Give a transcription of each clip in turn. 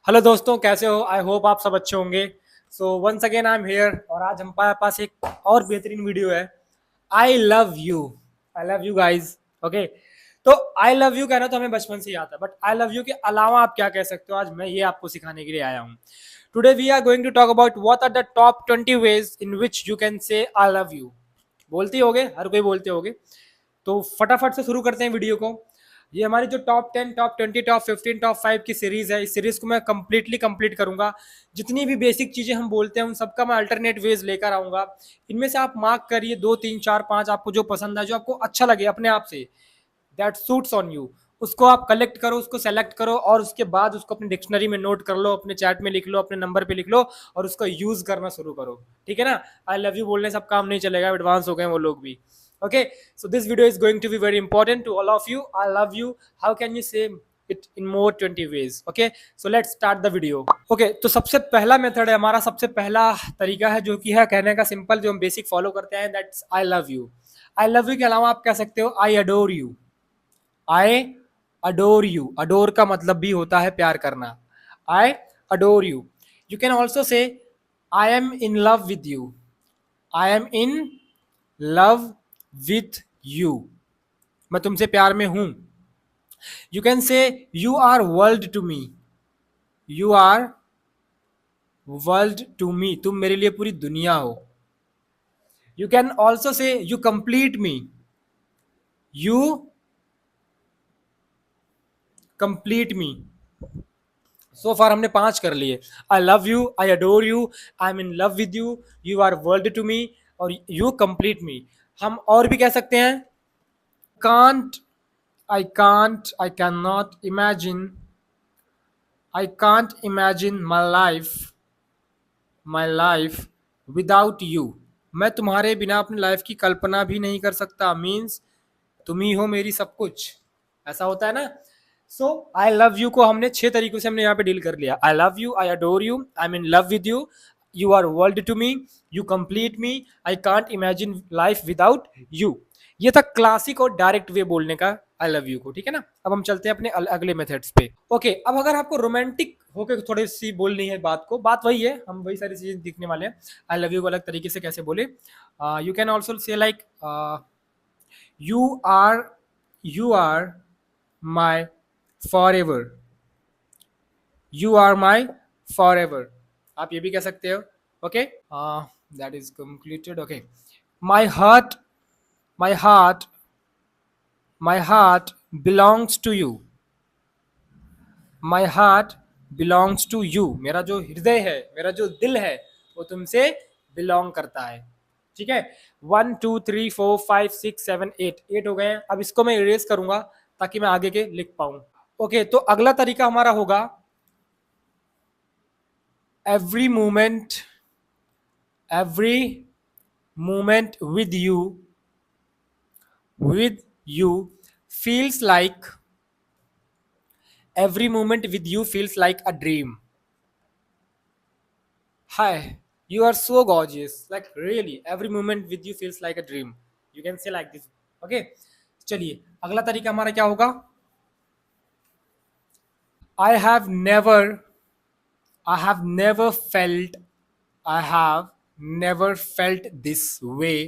Hello दोस्तों, कैसे हो? आई होप आप सब अच्छे होंगे। So once again I am here और आज हमारे पास एक और बेहतरीन वीडियो है। I love you. I love you guys. Okay, तो आई लव यू कहना तो हमें बचपन से ही आता है, बट आई लव यू के अलावा आप क्या कह सकते हो, आज मैं ये आपको सिखाने के लिए आया हूँ। Today we are going to talk about what are the top 20 ways in which you can say I love you. बोलते ही होगे, हर कोई बोलते होगे। तो फटाफट से शुरू करते हैं वीडियो को। ये हमारी जो टॉप 10, टॉप 20, टॉप 15, टॉप 5 की सीरीज है, इस सीरीज को मैं कंप्लीटली कंप्लीट करूंगा। जितनी भी बेसिक चीजें हम बोलते हैं उन सबका मैं अल्टरनेट वेज लेकर आऊंगा। इनमें से आप मार्क करिए 2 3 4 5, आपको जो पसंद है, जो आपको अच्छा लगे अपने आप से, दैट सूट्स ऑन यू, उसको आप कलेक्ट करो, उसको सेलेक्ट करो और उसके बाद उसको अपनी डिक्शनरी में नोट कर लो, अपने चैट में लिख लो, अपने नंबर पे लिख लो और उसको यूज करना शुरू करो। ठीक है ना? आई लव यू बोलने सब काम नहीं चलेगा, एडवांस हो गए वो लोग भी। Okay, so this video is going to be very important to all of you. I love you. How can you say it in more 20 ways? Okay, so let's start the video. Okay, तो सबसे पहला method है हमारा, सबसे पहला तरीका है जो कि है कहने का सिंपल, जो हम बेसिक फॉलो करते हैं, that's I love you. I love you के अलावा आप कह सकते हो I adore you. I adore you, adore का मतलब भी होता है प्यार करना। I adore you. You can also say I am in love with you. I am in love with you, मैं तुमसे प्यार में हूं। You can say you are world to me. You are world to me, तुम मेरे लिए पूरी दुनिया हो। You can also say you complete me. You complete me. So far हमने 5 कर लिए। I love you, I adore you, I am in love with you, you are world to me और यू कंप्लीट मी। हम और भी कह सकते हैं can't, I can't, I cannot imagine, I can't imagine my life without you. मैं तुम्हारे बिना अपनी लाइफ की कल्पना भी नहीं कर सकता। मीन्स तुम ही हो मेरी सब कुछ, ऐसा होता है ना। सो आई लव यू को हमने 6 तरीकों से हमने यहाँ पे डील कर लिया। I love you, I adore you, I am in love with you, you are world to me, you complete me, I can't imagine life without you. ये था क्लासिक और डायरेक्ट वे बोलने का आई लव यू को। ठीक है ना? अब हम चलते हैं अपने अगले मेथड्स पे। ओके, अब अगर आपको रोमांटिक होकर थोड़ी सी बोलनी है बात को, बात वही है, हम वही सारी चीजें दिखने वाले हैं। आई लव यू को अलग तरीके से कैसे बोले, you can also say like you are, you are my forever. You are my forever, आप ये भी कह सकते हो। Okay, that is completed. Okay, my heart, my heart, my heart belongs to you. My heart belongs to you, मेरा जो हृदय है, मेरा जो दिल है, वो तुमसे बिलोंग करता है। ठीक है? 1 2 3 4 5 6 7 8, 8 हो गए हैं। अब इसको मैं इरेज करूंगा ताकि मैं आगे के लिख पाऊं। ओके, तो अगला तरीका हमारा होगा every moment, every moment with you feels like, every moment with you feels like a dream. Hi, you are so gorgeous, like really every moment with you feels like a dream. You can say like this. Okay, चलिए अगला तरीका हमारा क्या होगा। I have never, I have never felt, I have never felt this way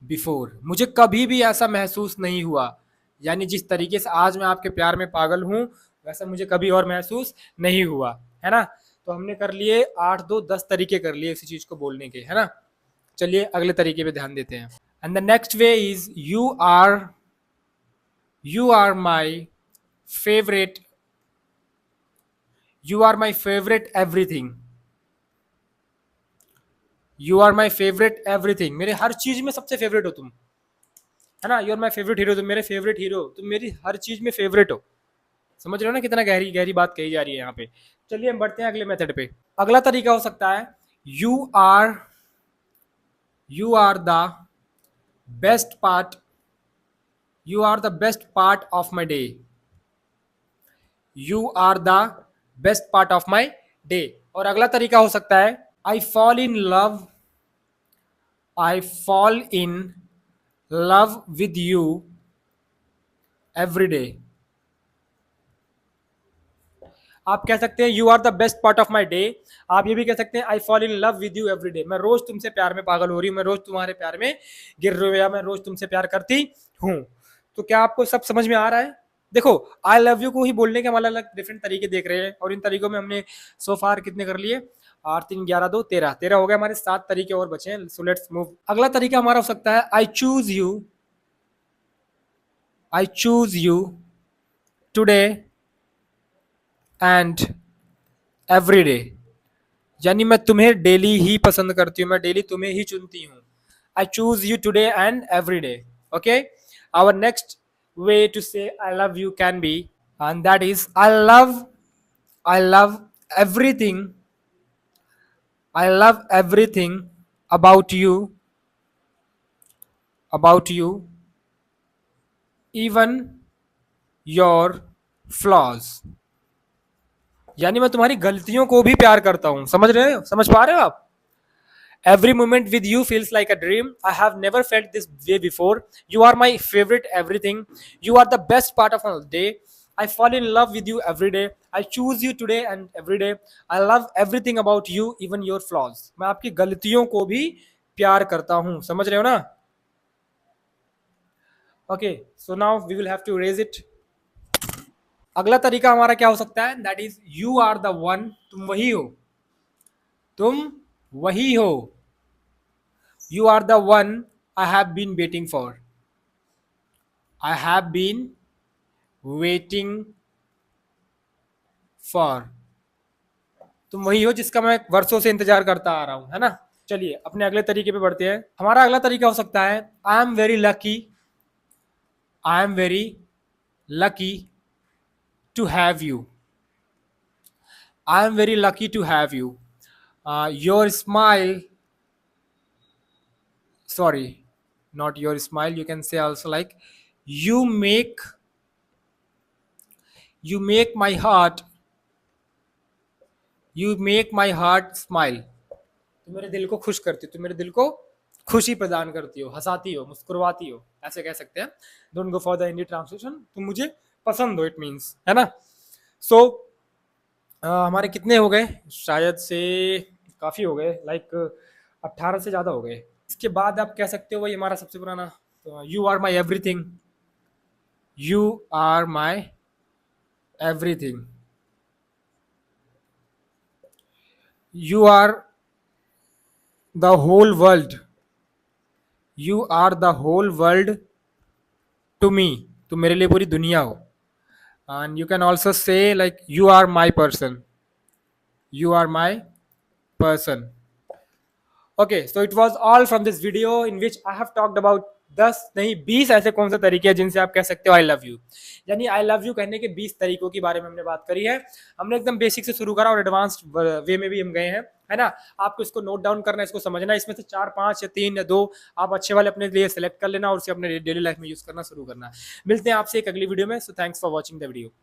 before, मुझे कभी भी ऐसा महसूस नहीं हुआ। यानी जिस तरीके से आज मैं आपके प्यार में पागल हूं, वैसा मुझे कभी और महसूस नहीं हुआ। है ना? तो हमने कर लिए 8 2 10 तरीके कर लिए इसी चीज को बोलने के। है ना? चलिए अगले तरीके पे ध्यान देते हैं। And the next way is you are my favourite, you are my favourite everything. You are my favourite everything, मेरे हर चीज में सबसे फेवरेट हो तुम। है ना? You are my favourite hero, तुम मेरे फेवरेट हीरो, तुम मेरी हर चीज में फेवरेट हो। समझ रहे हो ना कितना गहरी गहरी बात कही जा रही है यहाँ पे। चलिए हम बढ़ते हैं अगले मेथड पे। अगला तरीका हो सकता है you are, you are the best part, you are the best part of my day. You are the best part of my day. और अगला तरीका हो सकता है I fall in love, I fall in love with you every day. आप कह सकते हैं you are the best part of my day. आप ये भी कह सकते हैं I fall in love with you every day, मैं रोज तुमसे प्यार में पागल हो रही हूँ, मैं रोज तुम्हारे प्यार में गिर रही हूँ, या मैं रोज तुमसे प्यार करती हूँ। तो क्या आपको सब समझ में आ रहा है? देखो, आई लव यू को ही बोलने के हम अलग अलग डिफरेंट तरीके देख रहे हैं, और इन तरीकों में हमने सो फार कितने कर लिए? 8 3 11 2 13 13 हो गए हमारे, 7 तरीके और बचे हैं। So let's move. अगला तरीका हमारा हो सकता है आई choose you, I choose you today and every day. यानी मैं तुम्हें डेली ही पसंद करती हूँ, मैं डेली तुम्हें ही चुनती हूँ। I choose you today and every day. Okay, our next way to say I love you can be, and that is I love everything, I love everything about you, about you, even your flaws। यानी मैं तुम्हारी गलतियों को भी प्यार करता हूं। समझ रहे हो? समझ पा रहे हो आप? Every moment with you feels like a dream. I have never felt this way before. You are my favorite everything. You are the best part of my day. I fall in love with you every day. I choose you today and every day. I love everything about you, even your flaws. मैं आपकी गलतियों को भी प्यार करता हूँ। समझ रहे हो ना? Okay, so now we will have to raise it. अगला तरीका हमारा क्या हो सकता है? That is you are the one. तुम वही हो, तुम वही हो। You are the one I have been waiting for. I have been waiting for. तुम वही हो जिसका मैं वर्षों से इंतजार करता आ रहा हूं, है ना? चलिए अपने अगले तरीके पे बढ़ते हैं। हमारा अगला तरीका हो सकता है I am very lucky, I am very lucky to have you, I am very lucky to have you. Your smile, sorry, not your smile, you can say also like you make you make my heart, you make my heart smile। तुम मेरे दिल को खुश करती हो, तुम मेरे दिल को खुशी प्रदान करती हो, हंसाती हो, मुस्कुराती हो, ऐसे कह सकते हैं। Don't go for the Hindi translation. तुम मुझे पसंद हो, इट मीन्स, है ना? सो हमारे कितने हो गए? शायद से काफी हो गए, लाइक 18 से ज्यादा हो गए। इसके बाद आप कह सकते हो वही हमारा सबसे पुराना, you are my everything, you are my everything, you are the whole world, you are the whole world to me. तुम मेरे लिए पूरी दुनिया हो। And you can also say like you are my person, you are my person। Okay, so it was all from this video in which I have talked about 10 नहीं 20 ऐसे कौन से तरीके हैं जिनसे आप कह सकते हो आई लव यू। यानी आई लव यू कहने के 20 तरीकों के बारे में हमने बात करी है। हमने एकदम बेसिक से शुरू करा और एडवांस्ड वे में भी हम गए हैं, है ना? आपको इसको नोट डाउन करना है, इसको समझना है। इसमें से 4 5 या 3 या 2 आप अच्छे वाले अपने लिए सेलेक्ट कर लेना और उसे अपने डेली लाइफ में यूज करना शुरू करना। मिलते हैं आपसे एक अगली वीडियो में। So thanks for watching the video.